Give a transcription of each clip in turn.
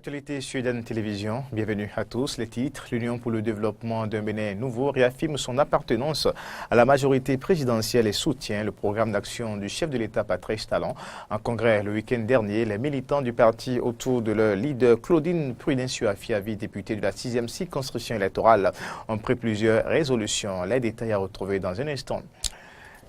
L'actualité sur Dan Télévision, bienvenue à tous. Les titres, l'Union pour le développement d'un Bénin nouveau réaffirme son appartenance à la majorité présidentielle et soutient le programme d'action du chef de l'État Patrice Talon. En congrès le week-end dernier, les militants du parti autour de leur leader Claudine Prudencio Afiavi, députée de la 6e circonscription électorale, ont pris plusieurs résolutions. Les détails à retrouver dans un instant.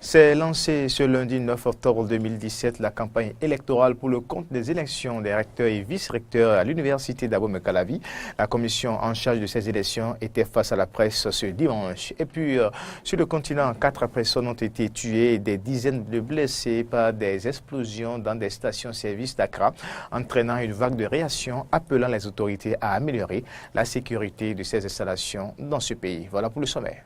C'est lancé ce lundi 9 octobre 2017 la campagne électorale pour le compte des élections des recteurs et vice-recteurs à l'université d'Abomey-Calavi. La commission en charge de ces élections était face à la presse ce dimanche. Et puis, sur le continent, 4 personnes ont été tuées et des dizaines de blessés par des explosions dans des stations-service d'Accra, entraînant une vague de réactions appelant les autorités à améliorer la sécurité de ces installations dans ce pays. Voilà pour le sommaire.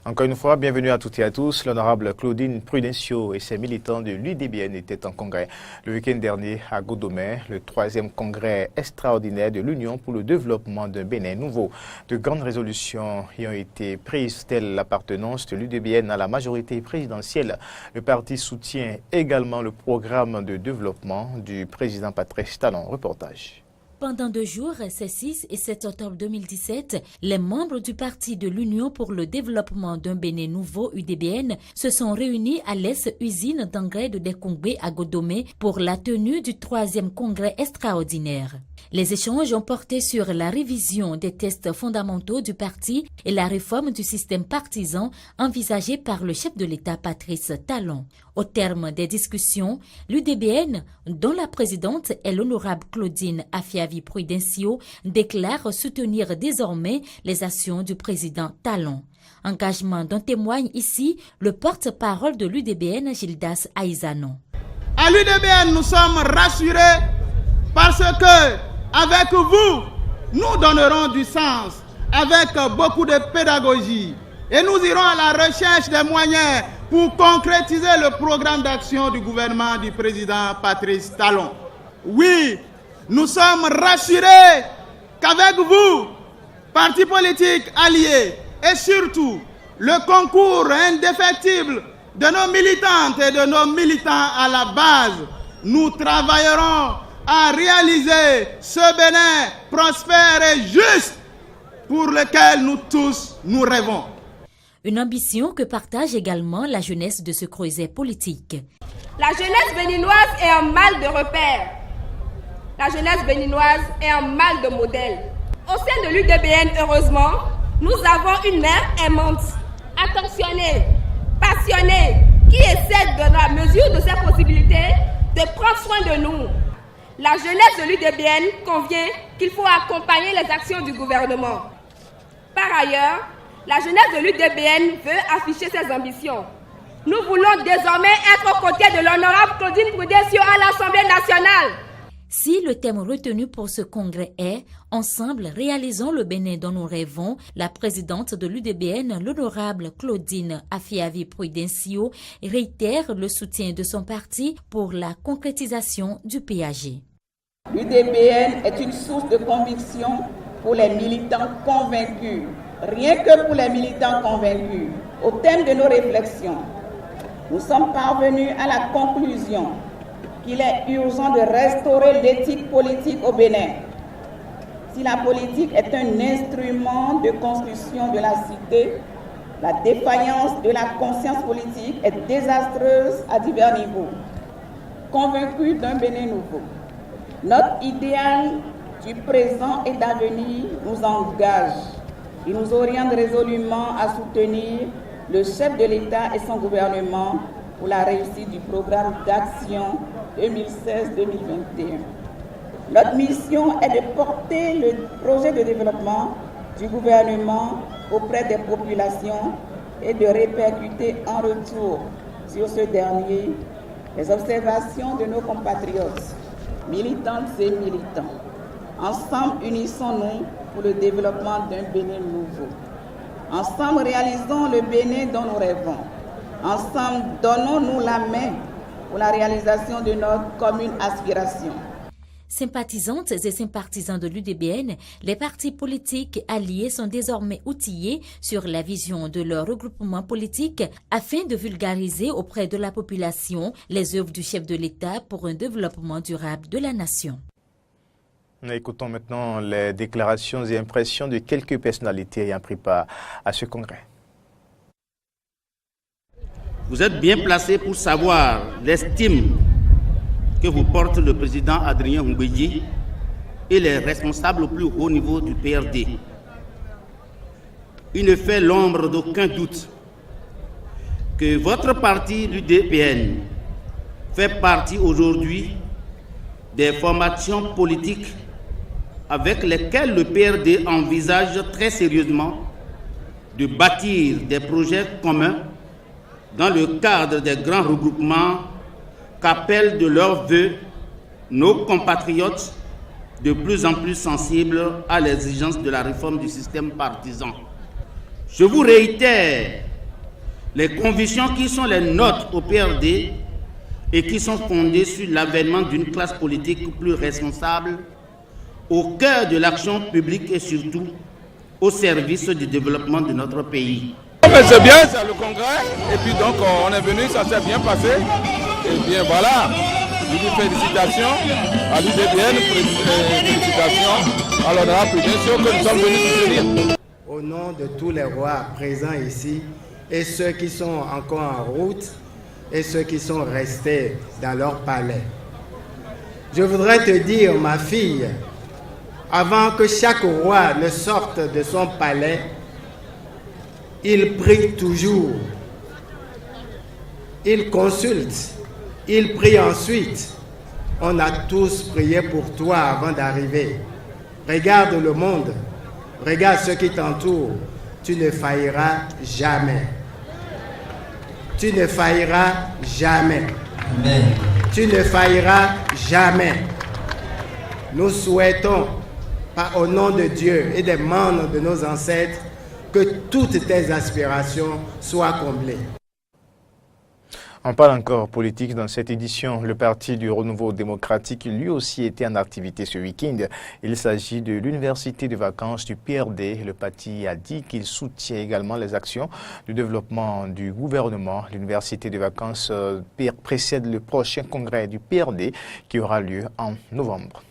Encore une fois, bienvenue à toutes et à tous. L'honorable Claudine Prudencio et ses militants de l'UDBN étaient en congrès le week-end dernier à Godomé, le 3e congrès extraordinaire de l'Union pour le développement d'un Bénin nouveau. De grandes résolutions y ont été prises, telles l'appartenance de l'UDBN à la majorité présidentielle. Le parti soutient également le programme de développement du président Patrice Talon. Reportage. Pendant 2 jours, ces 6 et 7 octobre 2017, les membres du Parti de l'Union pour le développement d'un Bénin nouveau, UDBN, se sont réunis à l'ex-usine d'engrais de Dekongbe à Godomé pour la tenue du 3e congrès extraordinaire. Les échanges ont porté sur la révision des tests fondamentaux du parti et la réforme du système partisan envisagée par le chef de l'État Patrice Talon. Au terme des discussions, l'UDBN, dont la présidente est l'honorable Claudine Afiavi Prudencio, déclare soutenir désormais les actions du président Talon. Engagement dont témoigne ici le porte-parole de l'UDBN, Gildas Aizano. À l'UDBN, nous sommes rassurés parce que, avec vous, nous donnerons du sens, avec beaucoup de pédagogie. Et nous irons à la recherche des moyens pour concrétiser le programme d'action du gouvernement du président Patrice Talon. Oui, nous sommes rassurés qu'avec vous, partis politiques alliés, et surtout le concours indéfectible de nos militantes et de nos militants à la base, nous travaillerons à réaliser ce Bénin prospère et juste pour lequel nous tous nous rêvons. Une ambition que partage également la jeunesse de ce creuset politique. La jeunesse béninoise est un mal de repère. La jeunesse béninoise est un mal de modèle. Au sein de l'UDBN, heureusement, nous avons une mère aimante, attentionnée, passionnée, qui essaie dans la mesure de ses possibilités de prendre soin de nous. La jeunesse de l'UDBN convient qu'il faut accompagner les actions du gouvernement. Par ailleurs, la jeunesse de l'UDBN veut afficher ses ambitions. Nous voulons désormais être aux côtés de l'honorable Claudine Prudencio à l'Assemblée nationale. Si le thème retenu pour ce congrès est « Ensemble, réalisons le Bénin dont nous rêvons », la présidente de l'UDBN, l'honorable Claudine Afiavi Prudencio, réitère le soutien de son parti pour la concrétisation du PAG. L'UDBN est une source de conviction pour les militants convaincus. Rien que pour les militants convaincus. Au thème de nos réflexions, nous sommes parvenus à la conclusion qu'il est urgent de restaurer l'éthique politique au Bénin. Si la politique est un instrument de construction de la cité, la défaillance de la conscience politique est désastreuse à divers niveaux. Convaincus d'un Bénin nouveau, notre idéal du présent et d'avenir nous engage. Il nous oriente résolument à soutenir le chef de l'État et son gouvernement pour la réussite du programme d'action 2016-2021. Notre mission est de porter le projet de développement du gouvernement auprès des populations et de répercuter en retour sur ce dernier les observations de nos compatriotes, militantes et militants. Ensemble, unissons-nous pour le développement d'un Bénin nouveau. Ensemble, réalisons le Bénin dont nous rêvons. Ensemble, donnons-nous la main pour la réalisation de notre commune aspiration. Sympathisantes et sympathisants de l'UDBN, les partis politiques alliés sont désormais outillés sur la vision de leur regroupement politique afin de vulgariser auprès de la population les œuvres du chef de l'État pour un développement durable de la nation. Écoutons maintenant les déclarations et impressions de quelques personnalités ayant pris part à ce congrès. Vous êtes bien placé pour savoir l'estime que vous porte le président Adrien Ngouidji et les responsables au plus haut niveau du PRD. Il ne fait l'ombre d'aucun doute que votre parti, l'UDPN, fait partie aujourd'hui des formations politiques avec lesquelles le PRD envisage très sérieusement de bâtir des projets communs dans le cadre des grands regroupements qu'appellent de leurs vœux nos compatriotes de plus en plus sensibles à l'exigence de la réforme du système partisan. Je vous réitère les convictions qui sont les nôtres au PRD et qui sont fondées sur l'avènement d'une classe politique plus responsable au cœur de l'action publique et surtout au service du développement de notre pays. C'est bien, c'est le congrès, et puis donc on est venu, ça s'est bien passé, et bien voilà, je dis félicitations à l'UDBN, félicitations à l'honorable, bien sûr que nous sommes venus soutenir. Au nom de tous les rois présents ici, et ceux qui sont encore en route, et ceux qui sont restés dans leur palais, je voudrais te dire, ma fille, avant que chaque roi ne sorte de son palais, il prie toujours, il consulte, il prie ensuite. On a tous prié pour toi avant d'arriver. Regarde le monde, regarde ceux qui t'entourent. Tu ne failliras jamais. Tu ne failliras jamais. Amen. Tu ne failliras jamais. Nous souhaitons, au nom de Dieu et des membres de nos ancêtres, que toutes tes aspirations soient comblées. On parle encore politique dans cette édition. Le Parti du Renouveau démocratique, lui aussi, était en activité ce week-end. Il s'agit de l'université de vacances du PRD. Le parti a dit qu'il soutient également les actions du développement du gouvernement. L'université de vacances précède le prochain congrès du PRD qui aura lieu en novembre.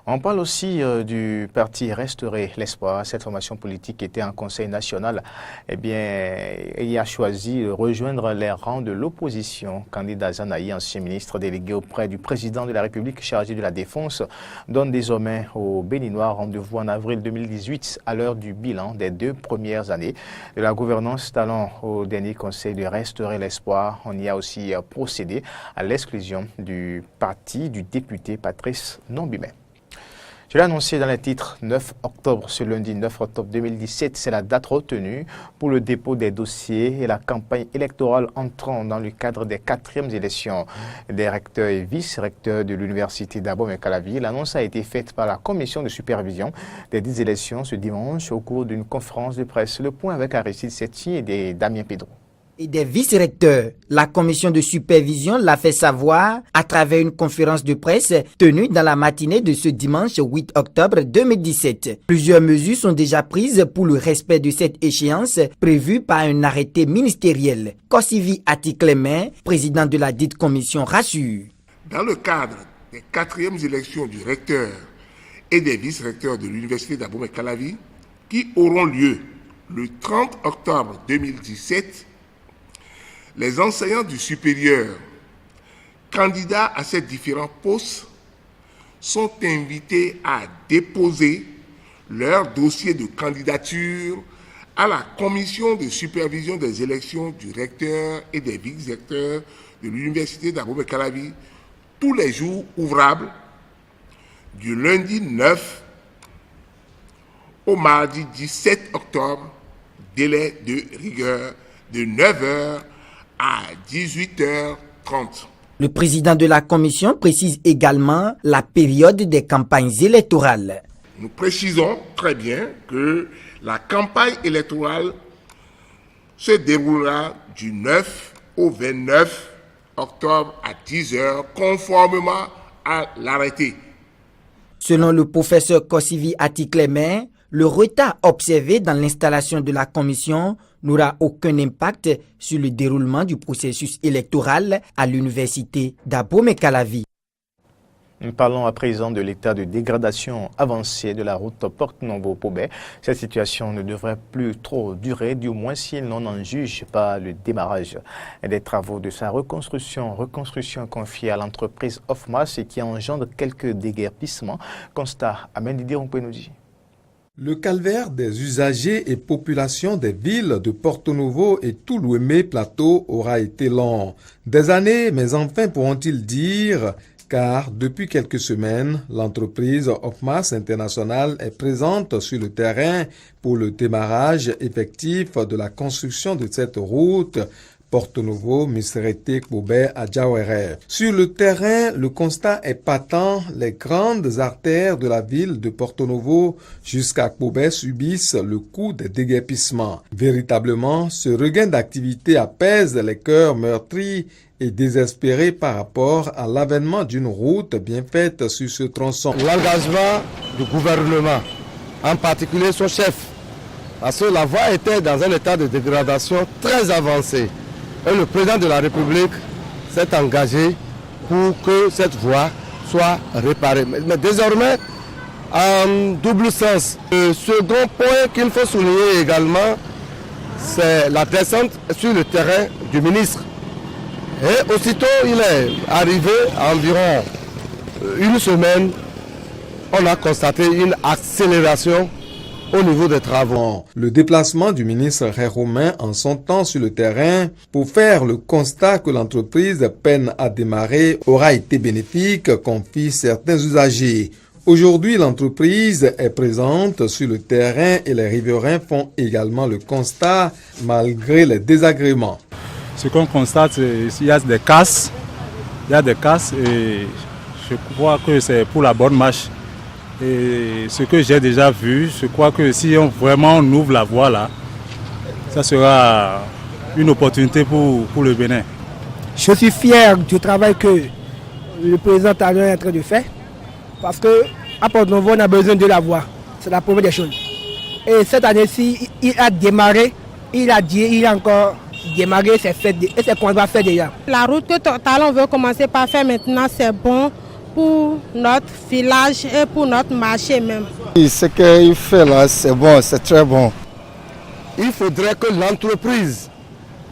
On parle aussi du parti Restaurer l'Espoir. Cette formation politique était en conseil national. Il a choisi de rejoindre les rangs de l'opposition. Candidat Zanaï, ancien ministre délégué auprès du président de la République chargé de la Défense, donne désormais aux Béninois rendez-vous en avril 2018 à l'heure du bilan des 2 premières années de la gouvernance. Talent au dernier conseil de Restaurer l'Espoir. On y a aussi procédé à l'exclusion du parti du député Patrice Nombimet. Je l'ai annoncé dans les titres 9 octobre, ce lundi 9 octobre 2017, c'est la date retenue pour le dépôt des dossiers et la campagne électorale entrant dans le cadre des 4e élections des recteurs et vice-recteurs de l'université d'Abomey-Calavi. L'annonce a été faite par la commission de supervision des 10 élections ce dimanche au cours d'une conférence de presse. Le point avec Aristide Setty et Damien Pedro. Et des vice-recteurs. La commission de supervision l'a fait savoir à travers une conférence de presse tenue dans la matinée de ce dimanche 8 octobre 2017. Plusieurs mesures sont déjà prises pour le respect de cette échéance prévue par un arrêté ministériel. Kossivi Ati-Clément, président de la dite commission, rassure. Dans le cadre des 4e élections du recteur et des vice-recteurs de l'université d'Abomey-Calavi, qui auront lieu le 30 octobre 2017, les enseignants du supérieur, candidats à ces différents postes, sont invités à déposer leur dossier de candidature à la commission de supervision des élections du recteur et des vice-recteurs de l'université d'Abomey-Calavi tous les jours ouvrables du lundi 9 au mardi 17 octobre, délai de rigueur de 9h à 18h30. Le président de la commission précise également la période des campagnes électorales. Nous précisons très bien que la campagne électorale se déroulera du 9 au 29 octobre à 10h, conformément à l'arrêté. Selon le professeur Kossivi Atiklemer, le retard observé dans l'installation de la commission n'aura aucun impact sur le déroulement du processus électoral à l'université d'Abomey-Calavi. Nous parlons à présent de l'état de dégradation avancée de la route Porto-Novo-Pobé. Cette situation ne devrait plus trop durer, du moins si l'on n'en juge pas le démarrage des travaux de sa reconstruction confiée à l'entreprise Ofmas et qui engendre quelques déguerpissements. Constat à Mendidi Ompenoudi. Le calvaire des usagers et populations des villes de Porto Novo et Toulouémé Plateau aura été long. Des années, mais enfin pourront-ils dire, car depuis quelques semaines, l'entreprise Ofmas International est présente sur le terrain pour le démarrage effectif de la construction de cette route Porto Novo, Misrete, Pobé, Adjawere. Sur le terrain, le constat est patent. Les grandes artères de la ville de Porto Novo jusqu'à Pobé subissent le coup des déguerpissements. Véritablement, ce regain d'activité apaise les cœurs meurtris et désespérés par rapport à l'avènement d'une route bien faite sur ce tronçon. L'engagement du gouvernement, en particulier son chef, parce que la voie était dans un état de dégradation très avancé. Et le président de la République s'est engagé pour que cette voie soit réparée. Mais désormais, en double sens. Le second point qu'il faut souligner également, c'est la descente sur le terrain du ministre. Et aussitôt il est arrivé, à environ une semaine, on a constaté une accélération au niveau des travaux. Le déplacement du ministre Romain en son temps sur le terrain pour faire le constat que l'entreprise peine à démarrer aura été bénéfique, confient certains usagers. Aujourd'hui, l'entreprise est présente sur le terrain et les riverains font également le constat malgré les désagréments. Ce qu'on constate, c'est qu'il y a des casses. Il y a des casses et je crois que c'est pour la bonne marche. Et ce que j'ai déjà vu, je crois que si on ouvre la voie là, ça sera une opportunité pour le Bénin. Je suis fier du travail que le président Talon est en train de faire, parce qu'à Porto Novo, on a besoin de la voie. C'est la première des choses. Et cette année-ci, il a démarré, il a encore démarré, c'est fait, et c'est qu'on va faire déjà. La route que Talon veut commencer par faire maintenant, c'est bon pour notre village et pour notre marché même. Ce qu'il fait là, c'est bon, c'est très bon. Il faudrait que l'entreprise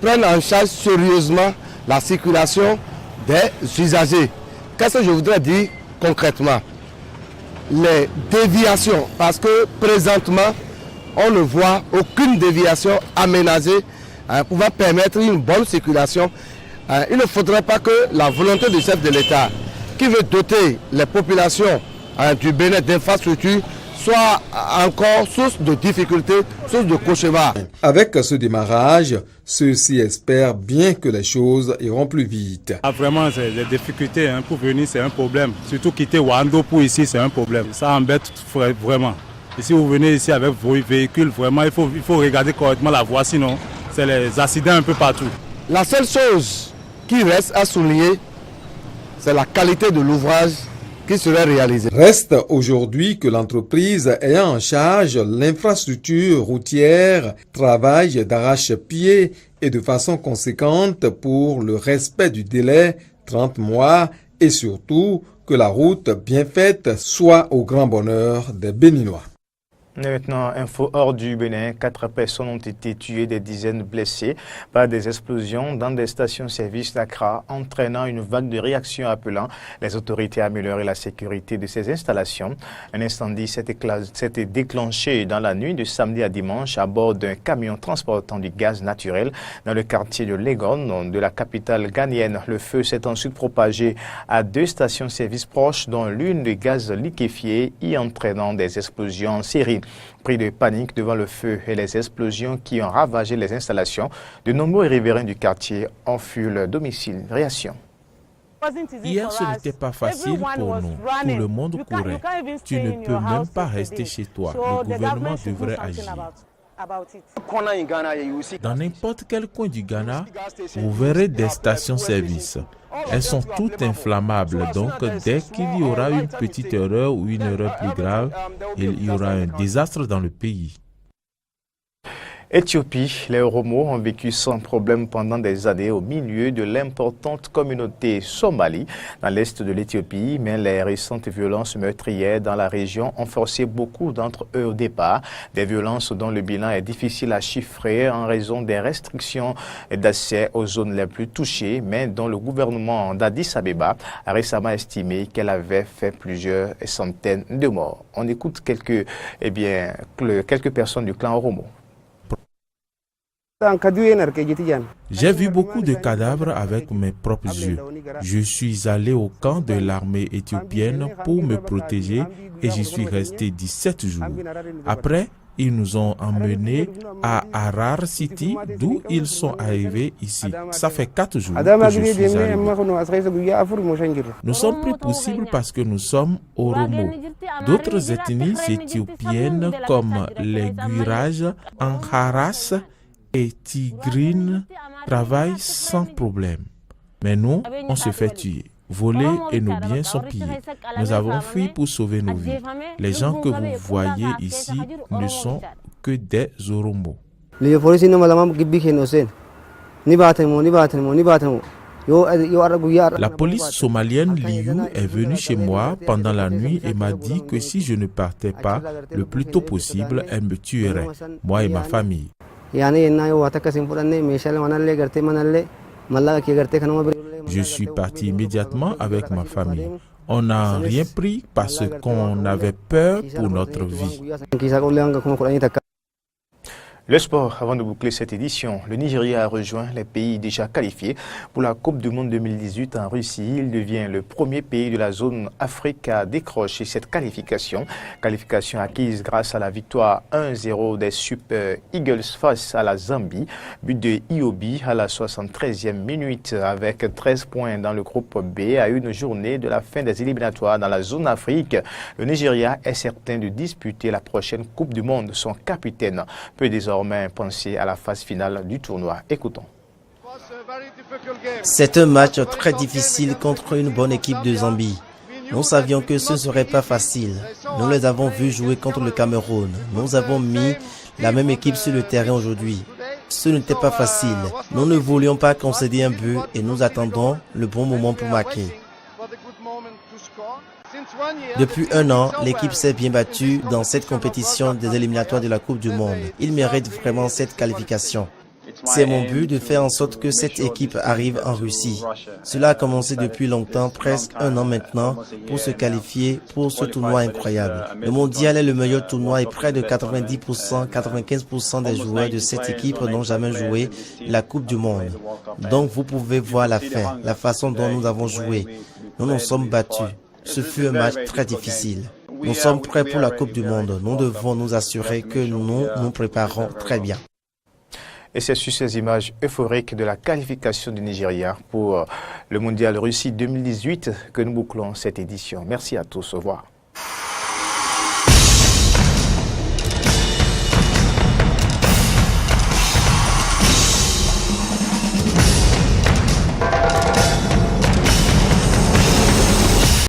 prenne en charge sérieusement la circulation des usagers. Qu'est-ce que je voudrais dire concrètement? Les déviations, parce que présentement, on ne voit aucune déviation aménagée pour pouvoir permettre une bonne circulation. Il ne faudrait pas que la volonté du chef de l'État, qui veut doter les populations du Bénin d'infrastructures, soit encore source de difficultés, source de cauchemars. Avec ce démarrage, ceux-ci espèrent bien que les choses iront plus vite. Vraiment, c'est des difficultés pour venir, c'est un problème. Surtout quitter Wando pour ici, c'est un problème. Ça embête vraiment. Et si vous venez ici avec vos véhicules, vraiment, il faut regarder correctement la voie, sinon c'est les accidents un peu partout. La seule chose qui reste à souligner, c'est la qualité de l'ouvrage qui serait réalisé. Reste aujourd'hui que l'entreprise ayant en charge l'infrastructure routière travaille d'arrache-pied et de façon conséquente pour le respect du délai 30 mois et surtout que la route bien faite soit au grand bonheur des Béninois. Maintenant, info hors du Bénin, 4 personnes ont été tuées, des dizaines blessées par des explosions dans des stations-service d'Accra, entraînant une vague de réactions appelant les autorités à améliorer la sécurité de ces installations. Un incendie s'était déclenché dans la nuit de samedi à dimanche à bord d'un camion transportant du gaz naturel dans le quartier de Legon, de la capitale ghanéenne. Le feu s'est ensuite propagé à 2 stations-service proches, dont l'une de gaz liquéfié, y entraînant des explosions en série. Pris de panique devant le feu et les explosions qui ont ravagé les installations, de nombreux riverains du quartier ont fui leur domicile. Réaction. Hier, ce n'était pas facile pour nous. Tout le monde courait. Tu ne peux même pas rester chez toi. Le gouvernement devrait agir. Dans n'importe quel coin du Ghana, vous verrez des stations-service. Elles sont toutes inflammables, donc dès qu'il y aura une petite erreur ou une erreur plus grave, il y aura un désastre dans le pays. Éthiopie, les Oromo ont vécu sans problème pendant des années au milieu de l'importante communauté somalie dans l'est de l'Éthiopie, mais les récentes violences meurtrières dans la région ont forcé beaucoup d'entre eux au départ. Des violences dont le bilan est difficile à chiffrer en raison des restrictions d'accès aux zones les plus touchées, mais dont le gouvernement d'Addis Abeba a récemment estimé qu'elle avait fait plusieurs centaines de morts. On écoute quelques personnes du clan Oromo. J'ai vu beaucoup de cadavres avec mes propres yeux. Je suis allé au camp de l'armée éthiopienne pour me protéger et j'y suis resté 17 jours. Après, ils nous ont emmenés à Harar City, d'où ils sont arrivés ici. Ça fait 4 jours que je suis arrivé. Nous sommes plus possibles parce que nous sommes Oromo. D'autres ethnies éthiopiennes comme les Guirages, Amharas et Tigrines travaillent sans problème. Mais nous, on se fait tuer, voler et nos biens sont pillés. Nous avons fui pour sauver nos vies. Les gens que vous voyez ici ne sont que des Oromo. La police somalienne Liu est venue chez moi pendant la nuit et m'a dit que si je ne partais pas le plus tôt possible, elle me tuerait, moi et ma famille. Je suis parti immédiatement avec ma famille. On n'a rien pris parce qu'on avait peur pour notre vie. Le sport, avant de boucler cette édition, le Nigeria a rejoint les pays déjà qualifiés pour la Coupe du Monde 2018 en Russie. Il devient le premier pays de la zone Afrique à décrocher cette qualification. Qualification acquise grâce à la victoire 1-0 des Super Eagles face à la Zambie. But de Iobi à la 73e minute avec 13 points dans le groupe B à une journée de la fin des éliminatoires dans la zone Afrique. Le Nigeria est certain de disputer la prochaine Coupe du Monde. Son capitaine peut désormais penser à la phase finale du tournoi. Écoutons. C'est un match très difficile contre une bonne équipe de Zambie. Nous savions que ce ne serait pas facile. Nous les avons vus jouer contre le Cameroun. Nous avons mis la même équipe sur le terrain aujourd'hui. Ce n'était pas facile. Nous ne voulions pas concéder un but et nous attendons le bon moment pour marquer. Depuis 1 an, l'équipe s'est bien battue dans cette compétition des éliminatoires de la Coupe du Monde. Il mérite vraiment cette qualification. C'est mon but de faire en sorte que cette équipe arrive en Russie. Cela a commencé depuis longtemps, presque 1 an maintenant, pour se qualifier pour ce tournoi incroyable. Le mondial est le meilleur tournoi et près de 90%, 95% des joueurs de cette équipe n'ont jamais joué la Coupe du Monde. Donc vous pouvez voir la fin, la façon dont nous avons joué. Nous nous sommes battus. Ce fut un match très difficile. Nous sommes prêts pour la Coupe du Monde. Nous devons nous assurer que nous nous préparons très bien. Et c'est sur ces images euphoriques de la qualification du Nigeria pour le Mondial Russie 2018 que nous bouclons cette édition. Merci à tous. Au revoir.